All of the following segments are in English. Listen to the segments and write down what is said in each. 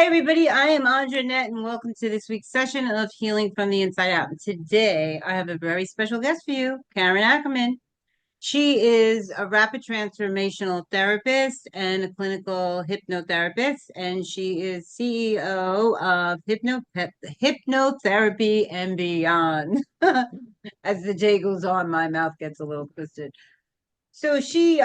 Hi, everybody. I am Andrea, and welcome to this week's session of Healing from the Inside Out. Today, I have a very special guest for you, Karen Ackermann. She is a rapid transformational therapist and a clinical hypnotherapist, and she is CEO of Hypnotherapy and Beyond. As the day goes on, my mouth gets a little twisted. So she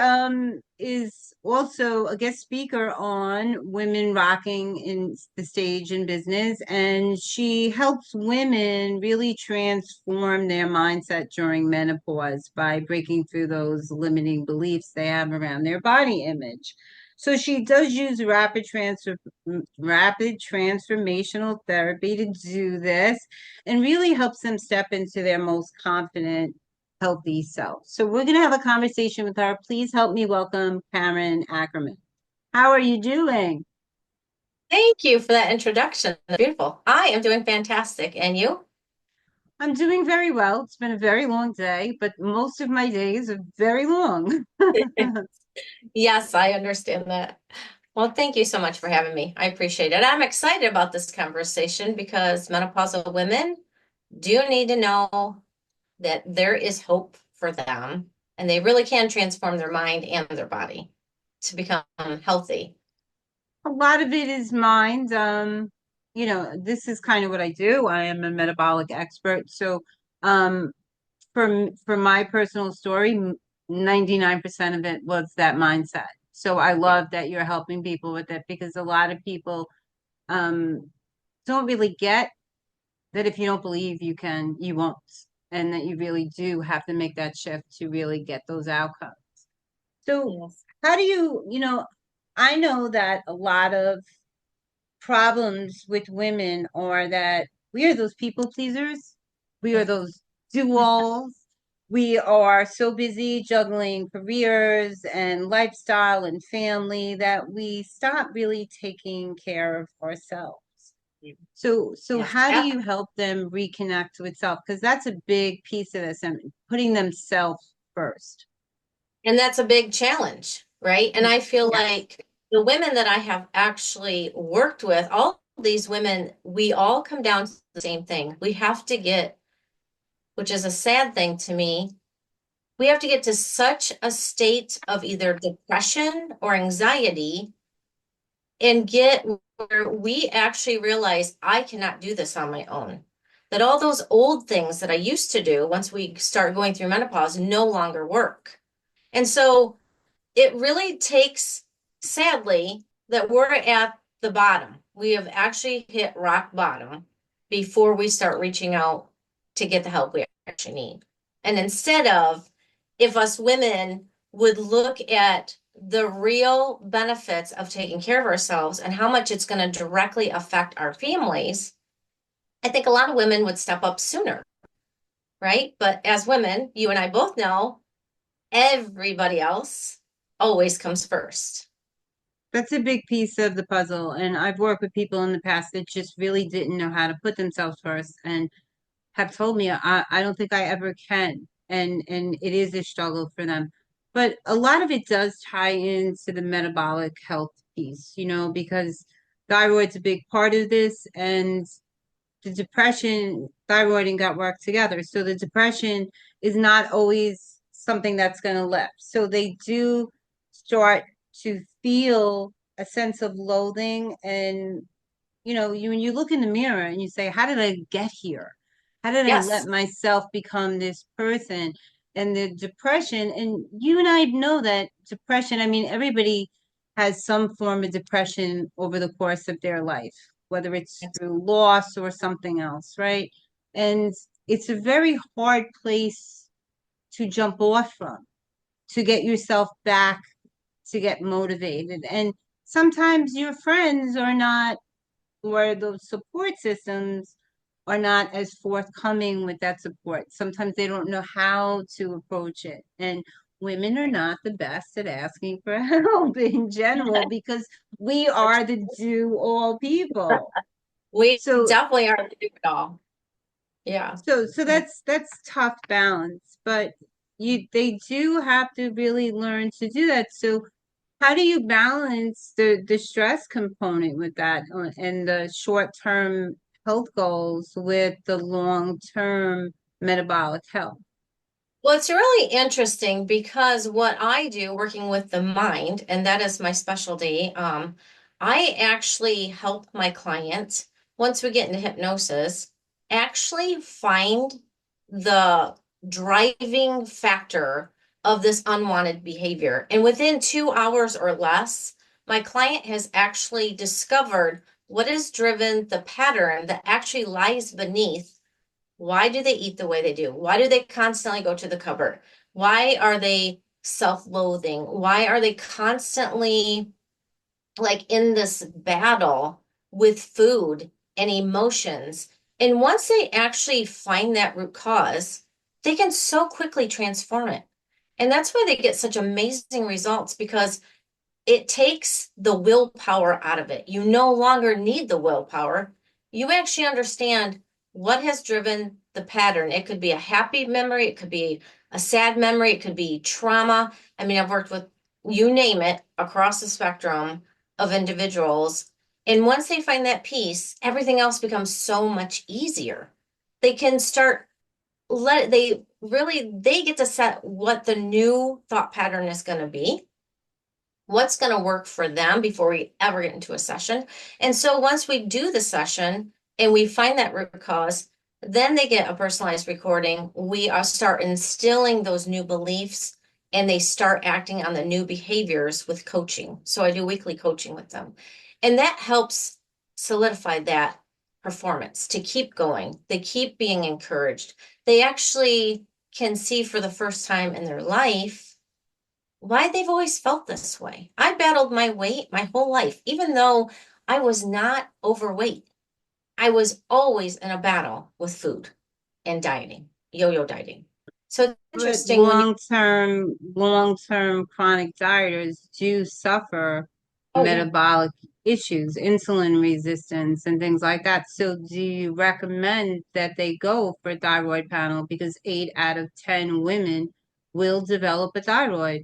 is also a guest speaker on women rocking in the stage in business, and she helps women really transform their mindset during menopause by breaking through those limiting beliefs they have around their body image. So she does use rapid transformational therapy to do this and really helps them step into their most confident healthy self. So we're going to have a conversation with her. Please help me welcome Karen Ackermann. How are you doing? Thank you for that introduction. That's beautiful. I am doing fantastic. And you? I'm doing very well. It's been a very long day, but most of my days are very long. Yes, I understand that. Well, thank you so much for having me. I appreciate it. I'm excited about this conversation because menopausal women do need to know that there is hope for them and they really can transform their mind and their body to become healthy. A lot of it is mind. This is kind of what I do. I am a metabolic expert. So, um, for my personal story, 99% of it was that mindset. So I Yeah. love that you're helping people with it because a lot of people um, don't really get that if you don't believe you won't, and that you really do have to make that shift to really get those outcomes. So, Yes. how do I know that a lot of problems with women are that we are those people pleasers, we are those do-alls. We are so busy juggling careers and lifestyle and family that we stop really taking care of ourselves. So Yes. how do you help them reconnect with self? Because that's a big piece of this and putting themselves first. And that's a big challenge, right? And I feel Yes. like the women that I have actually worked with, all these women, we all come down to the same thing. We have to get, which is a sad thing to me, we have to get to such a state of either depression or anxiety and get where we actually realize I cannot do this on my own. That all those old things that I used to do once we start going through menopause no longer work. And so it really takes, sadly, that we're at the bottom. We have actually hit rock bottom before we start reaching out to get the help we actually need. And instead of, if us women would look at the real benefits of taking care of ourselves and how much it's going to directly affect our families, I think a lot of women would step up sooner, right? But as women, you and I both know, everybody else always comes first. That's a big piece of the puzzle. And I've worked with people in the past that just really didn't know how to put themselves first and have told me I don't think I ever can. And it is a struggle for them. But a lot of it does tie into the metabolic health piece, because thyroid's a big part of this and the depression, thyroid and gut work together. So the depression is not always something that's going to lift. So they do start to feel a sense of loathing. And, when you look in the mirror and you say, how did I get here? How did I let Yes. myself become this person? And the depression, and you and I know that depression, I mean, everybody has some form of depression over the course of their life, whether it's through loss or something else, right? And it's a very hard place to jump off from, to get yourself back, to get motivated. And sometimes your friends are not, or those support systems are not as forthcoming with that support. Sometimes they don't know how to approach it. And women are not the best at asking for help in general because we are the do all people. We So definitely are to do it all. Yeah. so that's tough balance, but they do have to really learn to do that. So how do you balance the stress component with that and the short-term health goals with the long-term metabolic health? Well, it's really interesting because what I do working with the mind, and that is my specialty, I actually help my clients, once we get into hypnosis, actually find the driving factor of this unwanted behavior. And within 2 hours or less, my client has actually discovered what has driven the pattern that actually lies beneath. Why do they eat the way they do? Why do they constantly go to the cupboard? Why are they self-loathing? Why are they constantly like in this battle with food and emotions? And once they actually find that root cause, they can so quickly transform it. And that's why they get such amazing results because it takes the willpower out of it. You no longer need the willpower. You actually understand what has driven the pattern. It could be a happy memory, it could be a sad memory, it could be trauma. I mean, I've worked with you name it across the spectrum of individuals. And once they find that peace, everything else becomes so much easier. They can start they get to set what the new thought pattern is going to be, what's going to work for them before we ever get into a session. And so once we do the session and we find that root cause, then they get a personalized recording. We start instilling those new beliefs and they start acting on the new behaviors with coaching. So I do weekly coaching with them. And that helps solidify that performance to keep going. They keep being encouraged. They actually can see for the first time in their life why they've always felt this way. I battled my weight my whole life, even though I was not overweight. I was always in a battle with food and dieting, yo-yo dieting. So it's But interesting when you, long-term chronic dieters do suffer oh yeah, metabolic issues, insulin resistance, and things like that. So do you recommend that they go for a thyroid panel? Because 8 out of 10 women will develop a thyroid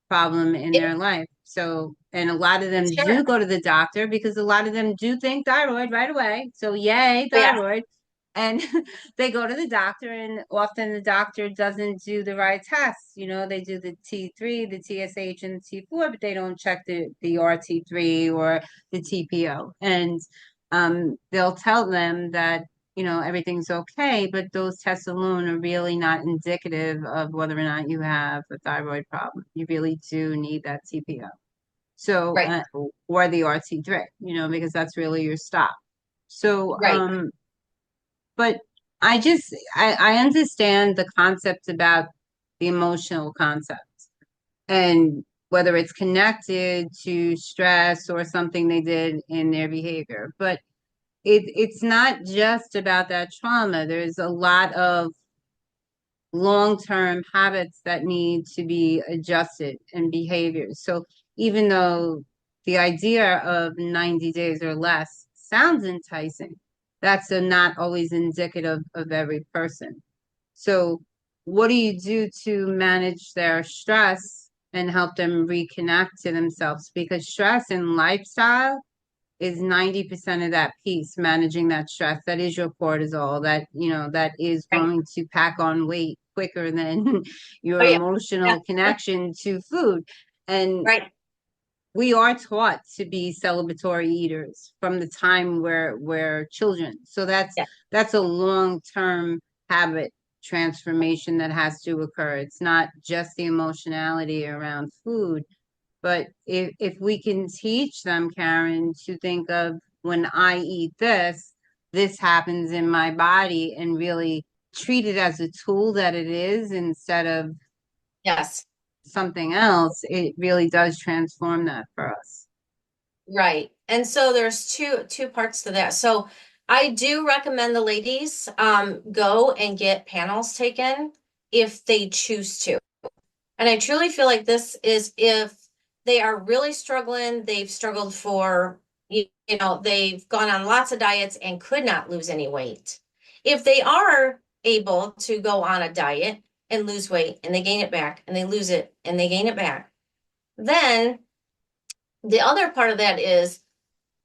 problem in yeah, their life. So, and a lot of them sure. do go to the doctor because a lot of them do think thyroid right away. So, yay, Oh, yeah, thyroid. And they go to the doctor, and often the doctor doesn't do the right tests. You know, they do the T3, the TSH, and the T4, but they don't check the RT3 or the TPO. And they'll tell them that everything's okay, but those tests alone are really not indicative of whether or not you have a thyroid problem. You really do need that TPO. So, right, or the RT3, because that's really your stop. So, right. but I understand the concept about the emotional concept and whether it's connected to stress or something they did in their behavior. But it's not just about that trauma. There's a lot of long-term habits that need to be adjusted and behaviors. So even though the idea of 90 days or less sounds enticing, that's not always indicative of every person. So what do you do to manage their stress and help them reconnect to themselves? Because stress and lifestyle is 90% of that piece, managing that stress. That is your cortisol. That is Right. going to pack on weight quicker than Oh your yeah, yeah, emotional connection to food. And right. we are taught to be celebratory eaters from the time we're children. So that's Yeah. that's a long-term habit transformation that has to occur. It's not just the emotionality around food, but if we can teach them, Karen, to think of when I eat this, this happens in my body and really treat it as a tool that it is instead of Yes. something else, it really does transform that for us. Right. And so there's two parts to that. So I do recommend the ladies go and get panels taken if they choose to. And I truly feel like this is if they are really struggling, they've struggled for, they've gone on lots of diets and could not lose any weight. If they are able to go on a diet and lose weight and they gain it back and they lose it and they gain it back, then The other part of that is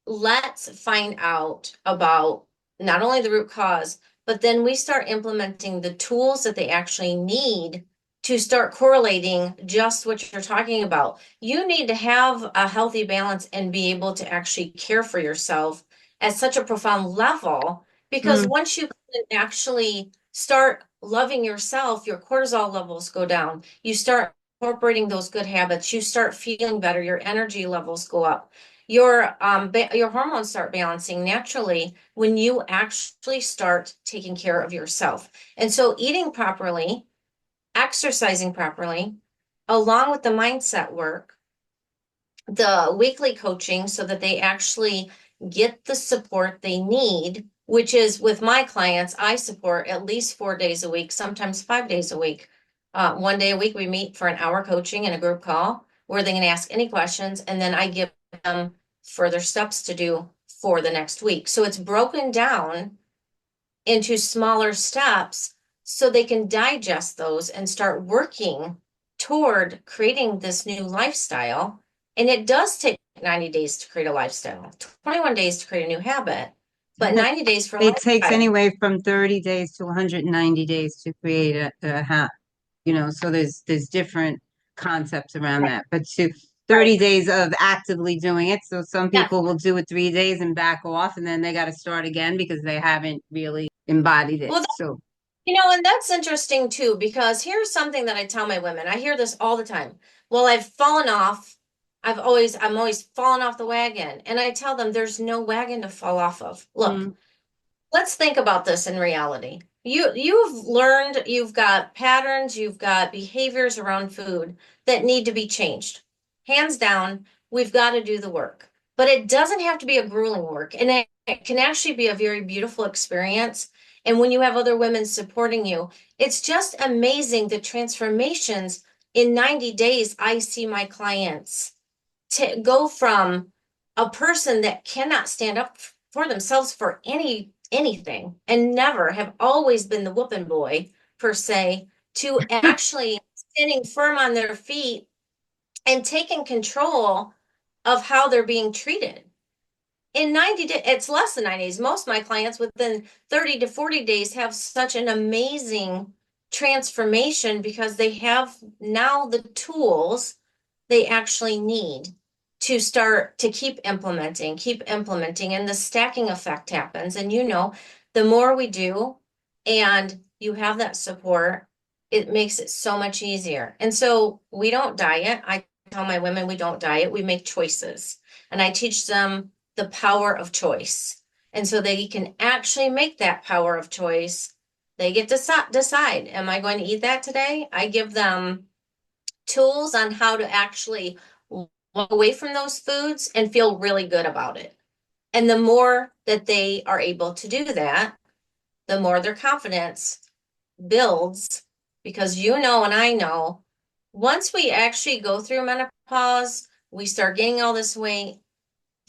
let's find out about not only the root cause, but then we start implementing the tools that they actually need to start correlating just what you're talking about. You need to have a healthy balance and be able to actually care for yourself at such a profound level, because Mm, once you can actually start loving yourself, your cortisol levels go down. You start incorporating those good habits, you start feeling better, your energy levels go up, your hormones start balancing naturally when you actually start taking care of yourself. And so eating properly, exercising properly, along with the mindset work, the weekly coaching so that they actually get the support they need, which is with my clients, I support at least 4 days a week, sometimes 5 days a week. One day a week, we meet for an hour coaching in a group call where they can ask any questions, and then I give them further steps to do for the next week. So it's broken down into smaller steps so they can digest those and start working toward creating this new lifestyle. And it does take 90 days to create a lifestyle, 21 days to create a new habit, but 90 days for a it takes lifestyle. anywhere from 30 days to 190 days to create a habit, so there's different concepts around Right. that. But to Right. 30 days of actively doing it. So some Yes. people will do it 3 days and back off, and then they got to start again because they haven't really embodied it. Well, So, and that's interesting too, because here's something that I tell my women. I hear this all the time. Well, I've fallen off. I'm always falling off the wagon. And I tell them there's no wagon to fall off of. Look, mm, let's think about this in reality. You've learned, you've got patterns, you've got behaviors around food that need to be changed. Hands down, we've got to do the work. But it doesn't have to be a grueling work, and it can actually be a very beautiful experience. And when you have other women supporting you, it's just amazing the transformations in 90 days I see my clients to go from a person that cannot stand up for themselves for anything and never have always been the whooping boy per se, to actually standing firm on their feet and taking control of how they're being treated in 90 days. It's less than 90 days. Most of my clients within 30 to 40 days have such an amazing transformation because they have now the tools they actually need to start to keep implementing, and the stacking effect happens. And the more we do and you have that support, it makes it so much easier. And so we don't diet. I tell my women we don't diet, we make choices. And I teach them the power of choice. And so they can actually make that power of choice. They get to decide, am I going to eat that today? I give them tools on how to actually walk away from those foods and feel really good about it. And the more that they are able to do that, the more their confidence builds, because and I know once we actually go through menopause, we start gaining all this weight.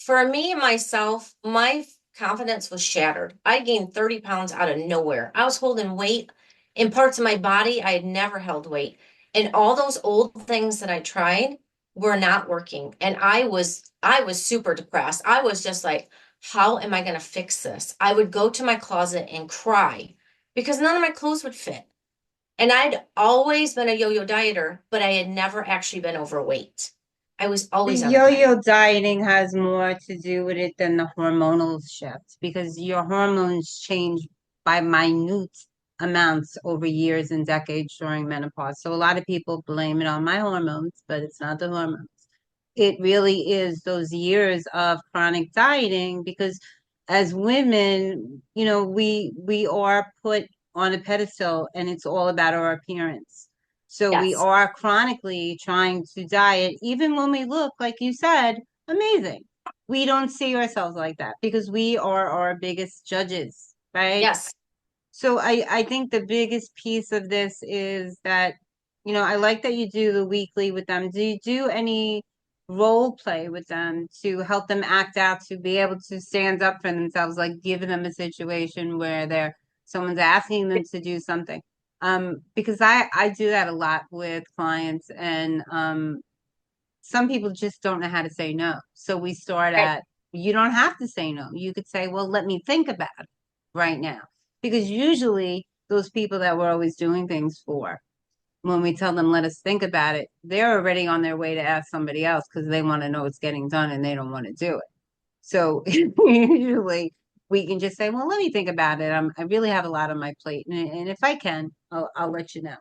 For me, myself, my confidence was shattered. I gained 30 pounds out of nowhere. I was holding weight in parts of my body I had never held weight. And all those old things that I tried were not working. And I was super depressed. I was just like, how am I going to fix this? I would go to my closet and cry because none of my clothes would fit. And I'd always been a yo-yo dieter, but I had never actually been overweight. I was the always on a diet. yo-yo dieting has more to do with it than the hormonal shift because your hormones change by minute amounts over years and decades during menopause. So a lot of people blame it on my hormones, but it's not the hormones. It really is those years of chronic dieting because as women, we are put on a pedestal and it's all about our appearance. So we Yes. are chronically trying to diet, even when we look, like you said, amazing. We don't see ourselves like that because we are our biggest judges, right? Yes. So I think the biggest piece of this is that, I like that you do the weekly with them. Do you do any role play with them to help them act out, to be able to stand up for themselves, like giving them a situation where someone's asking them to do something? Because I do that a lot with clients, and some people just don't know how to say no. So we start Right. at, you don't have to say no. You could say, well, let me think about it right now. Because usually those people that we're always doing things for, when we tell them, let us think about it, they're already on their way to ask somebody else because they want to know it's getting done and they don't want to do it. So usually we can just say, well, let me think about it. I really have a lot on my plate. And if I can, I'll let you know.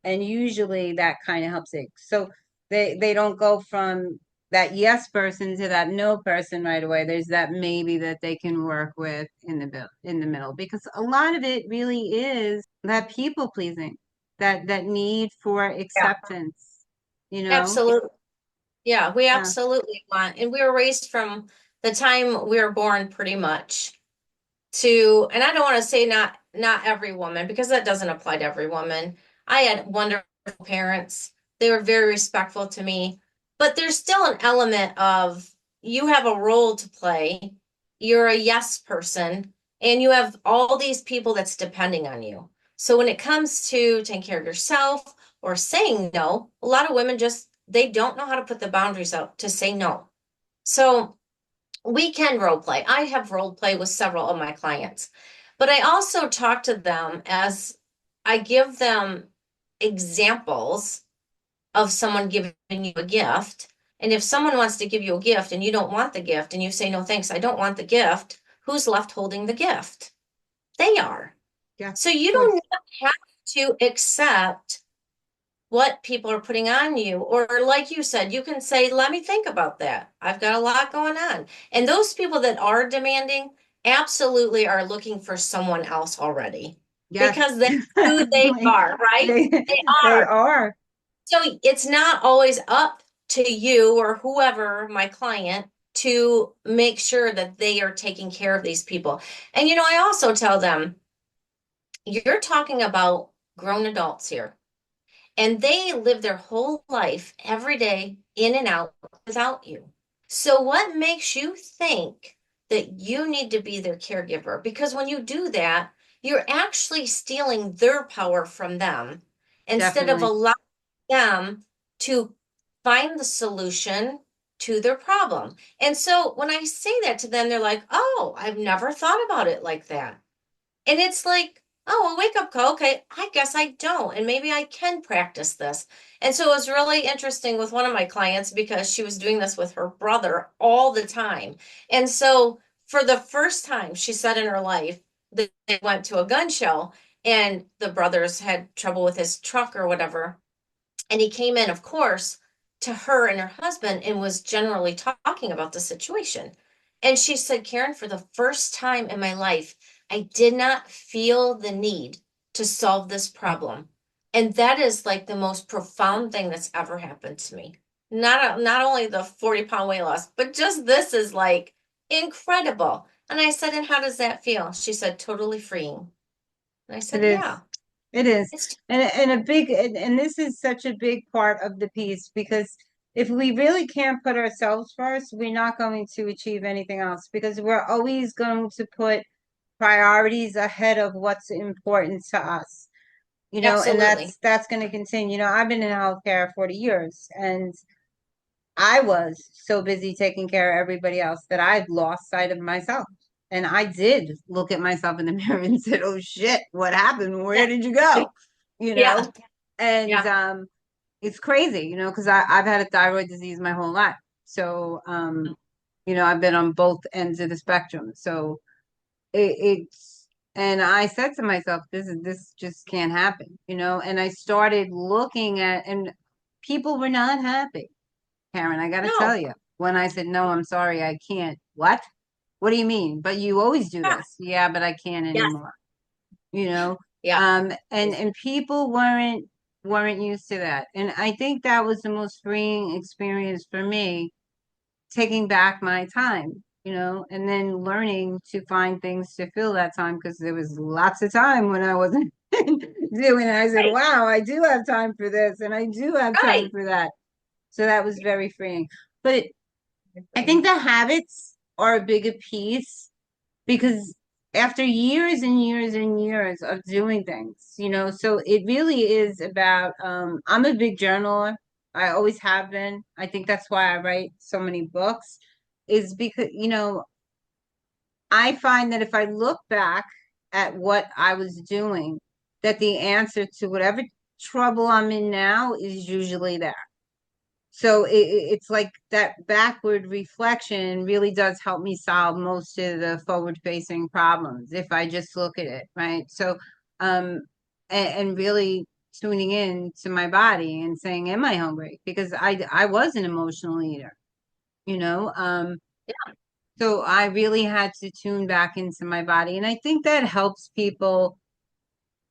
And usually that kind of helps it. So they don't go from that yes person to that no person right away. There's that maybe that they can work with in the middle, because a lot of it really is that people pleasing, that need for Yeah. acceptance, you know? Absolutely. Yeah, we Yeah. absolutely want, and we were raised from the time we were born pretty much to, and I don't want to say not every woman because that doesn't apply to every woman. I had wonderful parents. They were very respectful to me, but there's still an element of you have a role to play. You're a yes person, and you have all these people that's depending on you. So when it comes to taking care of yourself or saying no, a lot of women just they don't know how to put the boundaries out to say no. So we can role play. I have role play with several of my clients, but I also talk to them as I give them examples of someone giving you a gift. And if someone wants to give you a gift and you don't want the gift and you say, no, thanks, I don't want the gift, who's left holding the gift? They are. Yeah, So you of don't course. have to accept what people are putting on you. Or, like you said, you can say, let me think about that. I've got a lot going on. And those people that are demanding absolutely are looking for someone else already Yes. because that's who they are, right? They They they are. are. So it's not always up to you or whoever, my client, to make sure that they are taking care of these people. And, I also tell them, you're talking about grown adults here. And they live their whole life every day in and out without you. So, what makes you think that you need to be their caregiver? Because when you do that, you're actually stealing their power from them instead of Definitely. allowing them to find the solution to their problem. And so, when I say that to them, they're like, oh, I've never thought about it like that. And it's like, oh, a wake up call. Okay, I guess I don't. And maybe I can practice this. And so it was really interesting with one of my clients because she was doing this with her brother all the time. And so for the first time, she said in her life, that they went to a gun show and the brothers had trouble with his truck or whatever. And he came in, of course, to her and her husband and was generally talking about the situation. And she said, Karen, for the first time in my life, I did not feel the need to solve this problem. And that is like the most profound thing that's ever happened to me. Not only the 40-pound weight loss, but just this is like incredible. And I said, and how does that feel? She said, totally freeing. And I It said, is. yeah, It is. it's And a big and this is such a big part of the piece, because if we really can't put ourselves first, we're not going to achieve anything else, because we're always going to put priorities ahead of what's important to us. And absolutely that's going to continue. I've been in healthcare 40 years, and I was so busy taking care of everybody else that I lost sight of myself. And I did look at myself in the mirror and said, "Oh shit, what happened? Where did you go?" You yeah, know? And yeah. it's crazy, because I've had a thyroid disease my whole life. So I've been on both ends of the spectrum. So it's and I said to myself, this just can't happen, and I started looking at, and people were not happy. Karen, I gotta tell No, you, when I said, no, I'm sorry, I can't. What? What do you mean? But you always do yeah, this. Yeah, but I can't yes, anymore. You know? yeah, And people weren't used to that. And I think that was the most freeing experience for me, taking back my time, and then learning to find things to fill that time, because there was lots of time when I wasn't doing it. I said, right, wow, I do have time for this and I do have time right. for that. So that was very freeing. But I I agree. think the habits are a bigger piece, because after years and years and years of doing things, so it really is about, I'm a big journaler. I always have been. I think that's why I write so many books, is because, I find that if I look back at what I was doing, that the answer to whatever trouble I'm in now is usually there. So it's like that backward reflection really does help me solve most of the forward facing problems if I just look at it, right? So, um, and really tuning in to my body and saying, am I hungry? Because I was an emotional eater, you know? So I really had to tune back into my body. And I think that helps people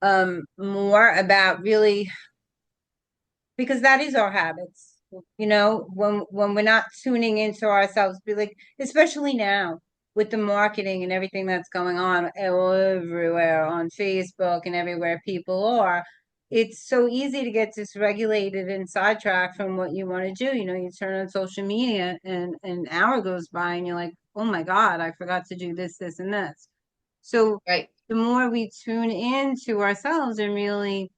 more about really, because that is our habits, when we're not tuning into ourselves, be like, especially now with the marketing and everything that's going on everywhere on Facebook and everywhere people are, it's so easy to get dysregulated and sidetracked from what you want to do. You turn on social media and an hour goes by and you're like, oh my God, I forgot to do this, this, and this. So Right. the more we tune into ourselves and really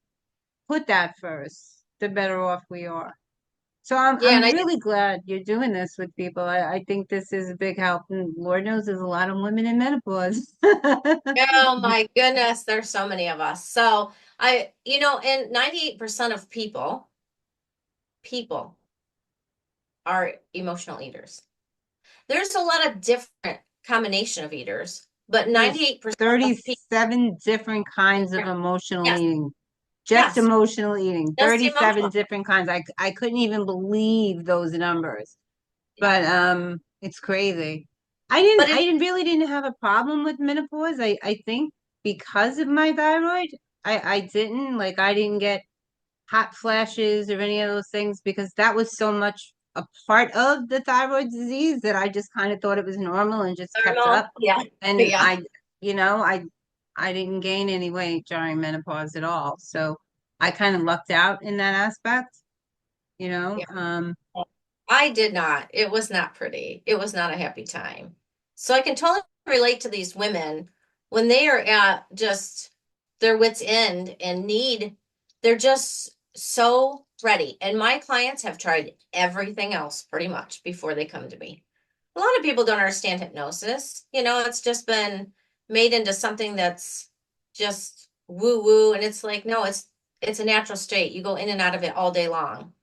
put that first, the better off we are. So I'm Yeah, and I'm I really glad you're doing this with people. I think this is a big help, and Lord knows there's a lot of women in menopause. oh my goodness, there's so many of us. So and 98% of people are emotional eaters. There's a lot of different combination of eaters, but There's 98% of people, 37 different kinds of emotional yes, eating. Just yes, emotional eating. just 37 emotional. different kinds. I couldn't even believe those numbers. Yeah. But it's crazy. But I it didn't have a problem with menopause. I think because of my thyroid, I didn't get hot flashes or any of those things because that was so much a part of the thyroid disease that I just kind of thought it was normal and just kept up. normal. Yeah. And Yeah. you know, I I didn't gain any weight during menopause at all. So I kind of lucked out in that aspect, you know. Yeah. I did not. It was not pretty. It was not a happy time. So I can totally relate to these women when they are at just their wits' end and they're just so ready. And my clients have tried everything else pretty much before they come to me. A lot of people don't understand hypnosis. It's just been made into something that's just woo woo. And it's like, no, it's a natural state. You go in and out of it all day long.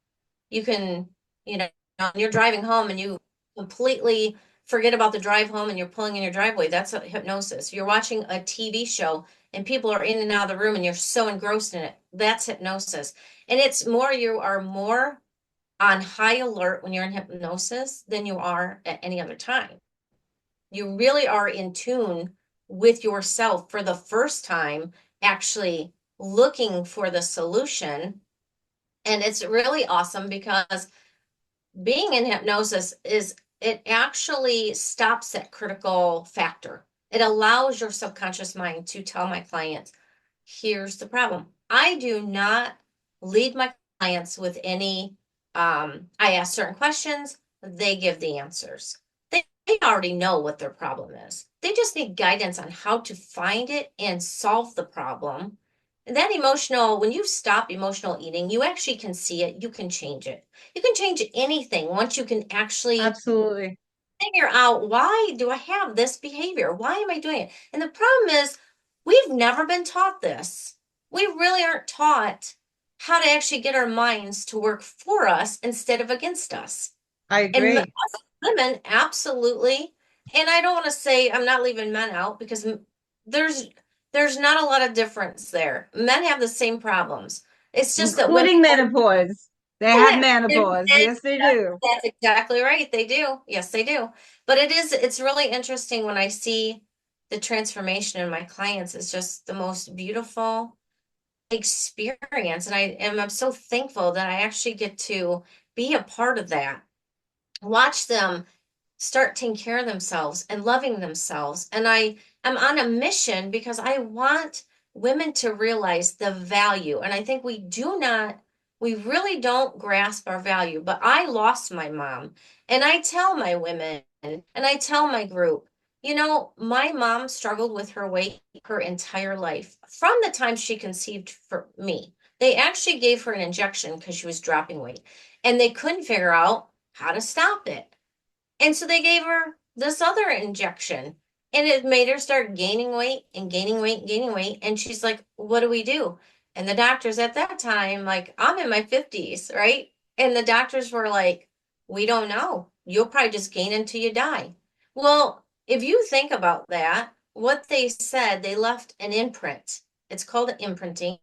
You can, you know, you're driving home and you completely forget about the drive home and you're pulling in your driveway. That's a hypnosis. You're watching a TV show and people are in and out of the room and you're so engrossed in it. That's hypnosis. And you are more on high alert when you're in hypnosis than you are at any other time. You really are in tune with yourself for the first time, actually looking for the solution. And it's really awesome because being in hypnosis it actually stops that critical factor. It allows your subconscious mind to tell my clients, here's the problem. I do not lead my clients with any, I ask certain questions, they give the answers. They already know what their problem is. They just need guidance on how to find it and solve the problem. And that when you stop emotional eating, you actually can see it, you can change it. You can change anything once you can actually Absolutely. figure out, why do I have this behavior? Why am I doing it? And the problem is, we've never been taught this. We really aren't taught how to actually get our minds to work for us instead of against us. I And agree. us women, absolutely. And I don't want to say I'm not leaving men out because there's there's not a lot of difference there. Men have the same problems. It's just that women Including menopause. They have menopause. Yes, they do. that's exactly right. They do. Yes, they do. But it's really interesting when I see the transformation in my clients. It's just the most beautiful experience. And I'm so thankful that I actually get to be a part of that. Watch them start taking care of themselves and loving themselves. And I am on a mission because I want women to realize the value. And I think we really don't grasp our value. But I lost my mom. And I tell my women and I tell my group, my mom struggled with her weight her entire life from the time she conceived for me. They actually gave her an injection because she was dropping weight, and they couldn't figure out how to stop it. And so they gave her this other injection, and it made her start gaining weight and gaining weight and gaining weight. And she's like, what do we do? And the doctors at that time, like, I'm in my 50s, right? And the doctors were like, we don't know. You'll probably just gain until you die. Well, if you think about that, what they said, they left an imprint. It's called imprinting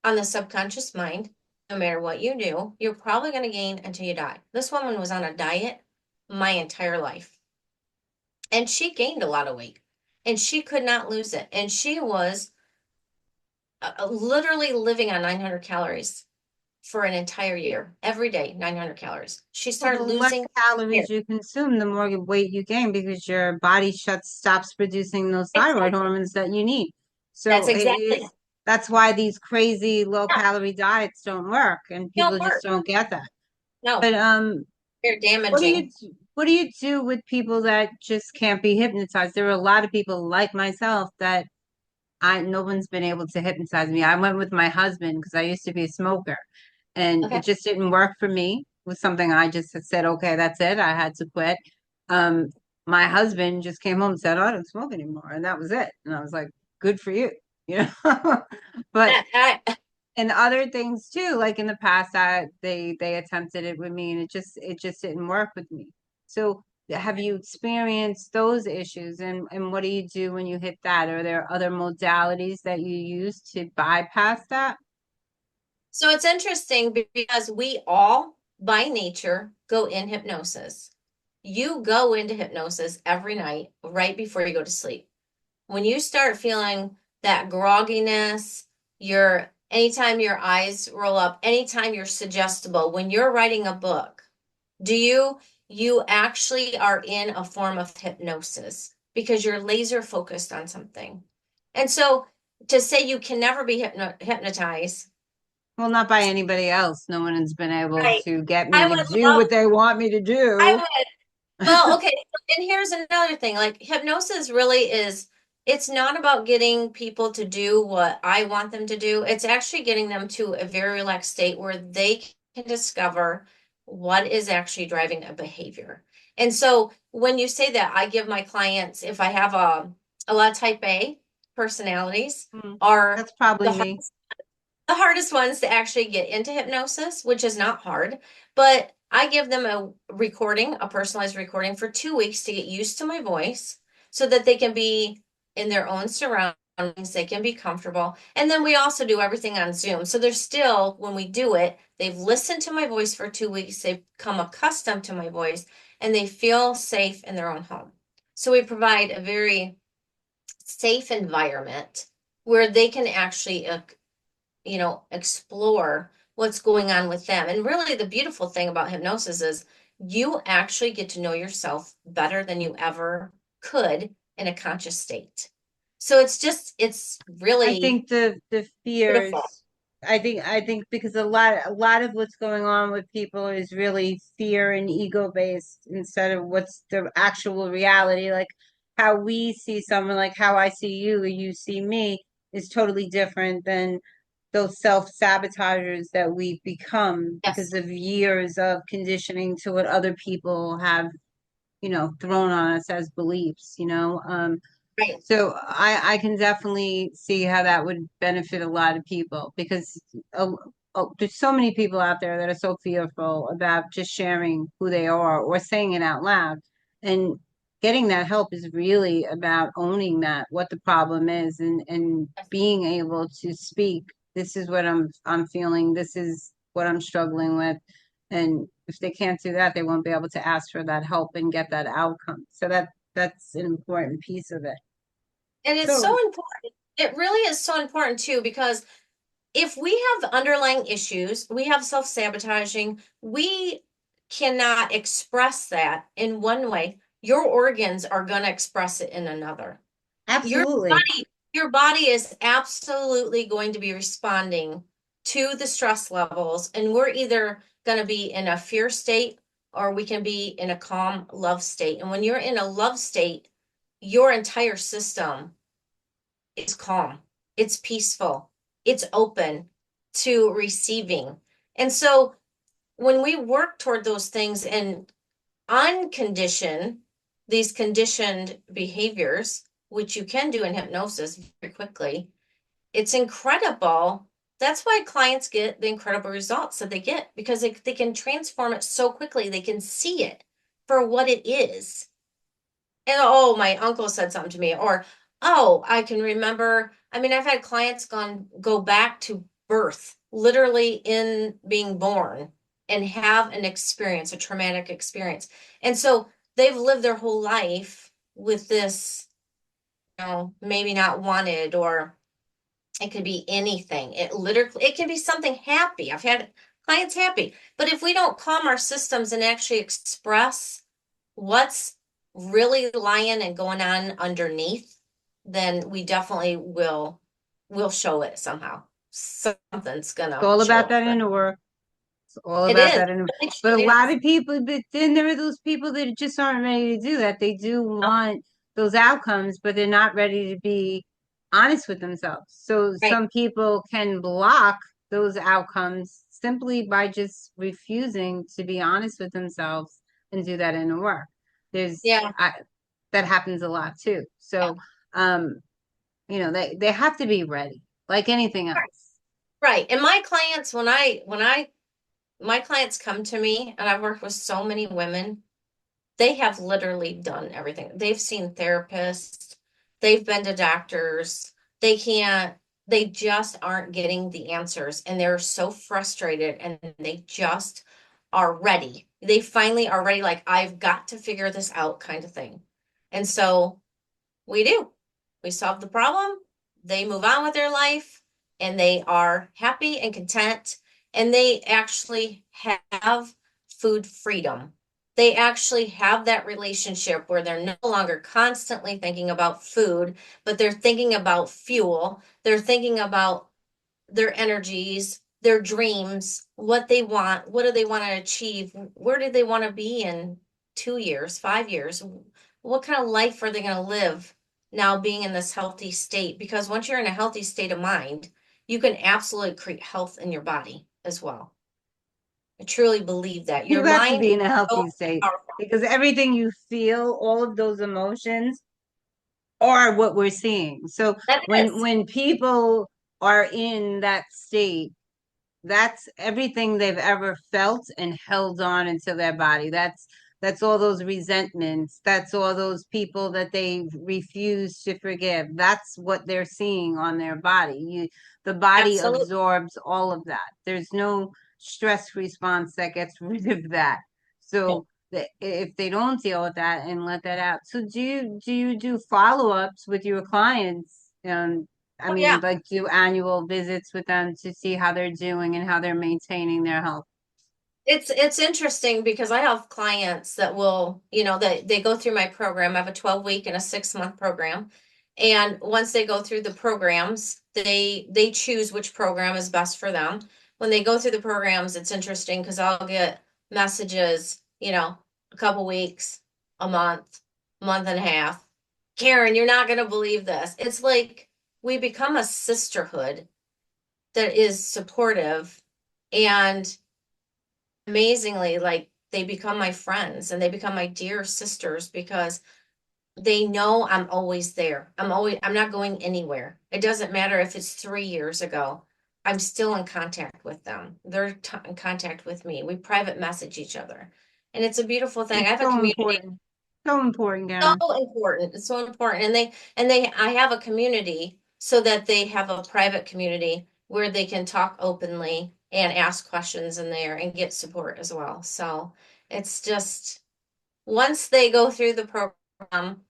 on the subconscious mind. No matter what you do, you're probably going to gain until you die. This woman was on a diet my entire life, and she gained a lot of weight, and she could not lose it. And she was literally living on 900 calories for an entire year, every day, 900 calories. She Well, the started less losing hair. calories you consume, the more weight you gain because your body stops producing those thyroid Exactly. hormones that you need. That's So exactly. that's why these crazy low Yeah, calorie diets don't work and don't people just work. don't get that. No, But they're what do damaging. what do you do with people that just can't be hypnotized? There are a lot of people like myself that I no one's been able to hypnotize me. I went with my husband because I used to be a smoker and Okay. it just didn't work for me. It was something I just had said, okay, that's it. I had to quit. Um, my husband just came home and said, I don't smoke anymore, and that was it. And I was like, good for you, you know. But and other things too, like in the past, they attempted it with me, and it just didn't work with me. So have you experienced those issues, and what do you do when you hit that? Are there other modalities that you use to bypass that? So it's interesting because we all, by nature, go in hypnosis. You go into hypnosis every night right before you go to sleep. When you start feeling that grogginess, anytime your eyes roll up, anytime you're suggestible, when you're writing a book, do you actually are in a form of hypnosis because you're laser focused on something. And so to say you can never be hypnotized, Well, not by anybody else. No one has been able right? to get me I to would do love, what they want me to I do. would. Well, okay. And here's another thing. Like hypnosis really is, it's not about getting people to do what I want them to do. It's actually getting them to a very relaxed state where they can discover what is actually driving a behavior. And so when you say that, I give my clients, if I have a lot of type A personalities, Hmm. are That's probably the me. hardest ones to actually get into hypnosis, which is not hard, but I give them a recording, a personalized recording for 2 weeks to get used to my voice so that they can be in their own surroundings, they can be comfortable. And then we also do everything on Zoom. So they're still, when we do it, they've listened to my voice for 2 weeks, they've become accustomed to my voice, and they feel safe in their own home. So we provide a very safe environment where they can actually explore what's going on with them. And really, the beautiful thing about hypnosis is you actually get to know yourself better than you ever could in a conscious state. So it's I really think the beautiful. fears. I think because a lot of what's going on with people is really fear and ego based instead of what's the actual reality. Like how we see someone, like how I see you or you see me, is totally different than those self-sabotagers that we've become because Yes, of years of conditioning to what other people have, thrown on us as beliefs, right. so I can definitely see how that would benefit a lot of people because there's so many people out there that are so fearful about just sharing who they are or saying it out loud. And getting that help is really about owning that, what the problem is, and being able to speak. This is what I'm feeling. This is what I'm struggling with. And if they can't do that, they won't be able to ask for that help and get that outcome. So that's an important piece of it. And it's so So important. It really is so important too, because if we have underlying issues, we have self-sabotaging, we cannot express that in one way. Your organs are going to express it in another. Your absolutely. your body is absolutely going to be responding to the stress levels, and we're either going to be in a fear state or we can be in a calm love state. And when you're in a love state, your entire system is calm, it's peaceful, it's open to receiving. And so when we work toward those things and uncondition these conditioned behaviors, which you can do in hypnosis very quickly, it's incredible. That's why clients get the incredible results that they get because they can transform it so quickly. They can see it for what it is. And oh, my uncle said something to me, or oh, I can remember. I mean, I've had clients go back to birth, literally in being born, and have an experience, a traumatic experience. And so they've lived their whole life with this, maybe not wanted, or it could be anything. It can be something happy. I've had clients happy. But if we don't calm our systems and actually express what's really lying and going on underneath, then we definitely will show it somehow. Something's It's gonna all show about up. that inner work. It's all It about is. that inner. It But a truly lot is. of people, but then there are those people that just aren't ready to do that. They do want those outcomes, but they're not ready to be honest with themselves. So Right. some people can block those outcomes simply by just refusing to be honest with themselves and do that inner work. There's Yeah. that happens a lot too. Yeah. So, they have to be ready, like anything Right. else. Right. And my clients, when I my clients come to me, and I've worked with so many women, they have literally done everything. They've seen therapists, they've been to doctors. They can't, they just aren't getting the answers and they're so frustrated and they just are ready. They finally are ready, like, I've got to figure this out, kind of thing. And so we do. We solve the problem, they move on with their life, and they are happy and content, and they actually have food freedom. They actually have that relationship where they're no longer constantly thinking about food, but they're thinking about fuel. They're thinking about their energies, their dreams, what they want, what do they want to achieve, where do they want to be in 2 years, 5 years, what kind of life are they going to live now being in this healthy state? Because once you're in a healthy state of mind, you can absolutely create health in your body as well. I truly believe that your You have to mind be is in a so healthy state powerful. because everything you feel, all of those emotions are what we're seeing. So That when is. when people are in that state, that's everything they've ever felt and held on into their body. That's all those resentments. That's all those people that they refuse to forgive. That's what they're seeing on their body. The body Absolutely. absorbs all of that. There's no stress response that gets rid of that. So if they don't deal with that and let that out. So do you do follow-ups with your clients? I Oh, mean, yeah. like do annual visits with them to see how they're doing and how they're maintaining their health. It's interesting because I have clients that will, that they go through my program. I have a 12-week and a 6-month program. And once they go through the programs, they choose which program is best for them. When they go through the programs, it's interesting because I'll get messages, a couple weeks, a month and a half. Karen, you're not going to believe this. It's like we become a sisterhood that is supportive, and amazingly, like, they become my friends and they become my dear sisters because they know I'm always there. I'm not going anywhere. It doesn't matter if it's 3 years ago. I'm still in contact with them. They're in contact with me. We private message each other. And it's a beautiful thing. I It's have a so community. important. So important, So Karen. important. It's so important. And they I have a community so that they have a private community where they can talk openly and ask questions in there and get support as well. So it's just once they go through the program,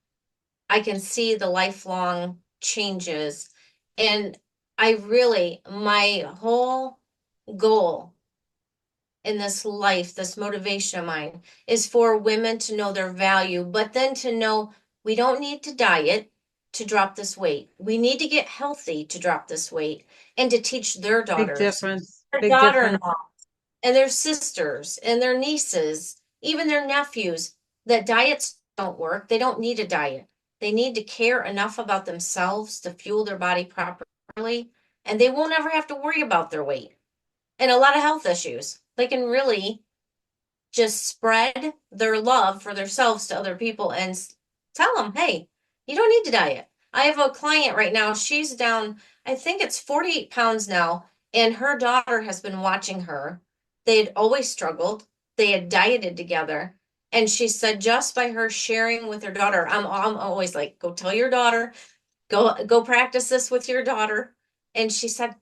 I can see the lifelong changes. And my whole goal in this life, this motivation of mine, is for women to know their value, but then to know we don't need to diet to drop this weight. We need to get healthy to drop this weight and to teach their Big daughters, difference. their Big difference. daughter-in-law, and their sisters and their nieces, even their nephews, that diets don't work. They don't need a diet. They need to care enough about themselves to fuel their body properly and they won't ever have to worry about their weight and a lot of health issues. They can really just spread their love for themselves to other people and tell them, hey, you don't need to diet. I have a client right now. She's down, I think it's 48 pounds now, and her daughter has been watching her. They had always struggled. They had dieted together. And she said, just by her sharing with her daughter, I'm always like, go tell your daughter, go practice this with your daughter. And she said,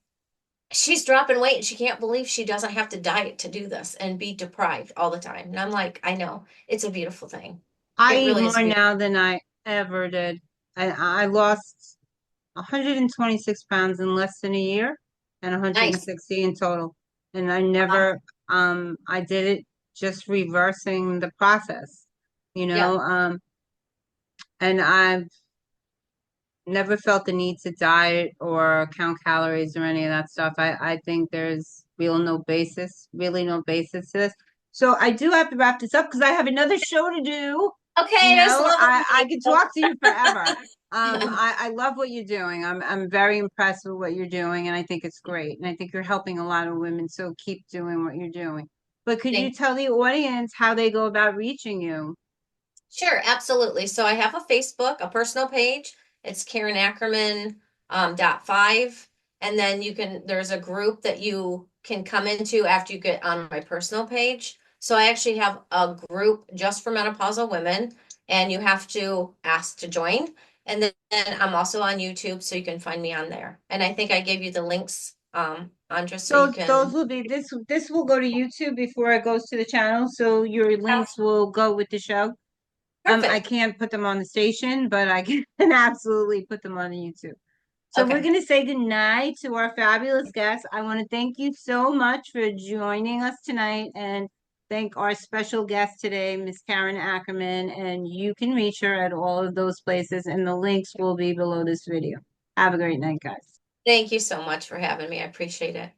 she's dropping weight and she can't believe she doesn't have to diet to do this and be deprived all the time. And I'm like, I know, it's a beautiful thing. I It eat really is more beautiful. now than I ever did. I lost 126 pounds in less than a year and Nice. 160 in total. And I Wow. never, I did it just reversing the process, you Yep. know, and I've never felt the need to diet or count calories or any of that stuff. I think there's really no basis to this. So I do have to wrap this up because I have another show to do. Okay, it was I could lovely. talk to you forever. I love what you're doing. I'm very impressed with what you're doing, and I think it's great. And I think you're helping a lot of women. So keep doing what you're doing. But could you Thank tell the audience how they go about reaching you? Sure, absolutely. So I have a Facebook, a personal page. It's Karen Ackerman .5. And then there's a group that you can come into after you get on my personal page. So I actually have a group just for menopausal women, and you have to ask to join. And then I'm also on YouTube, so you can find me on there. And I think I gave you the links, Andra, so you Those can. will be this will go to YouTube before it goes to the channel, so your links will go with the show. I Perfect. can't put them on the station, but I can absolutely put them on the YouTube. So we're Okay. going to say goodnight to our fabulous guests. I want to thank you so much for joining us tonight and thank our special guest today, Miss Karen Ackerman. And you can reach her at all of those places, and the links will be below this video. Have a great night, guys. Thank you so much for having me. I appreciate it.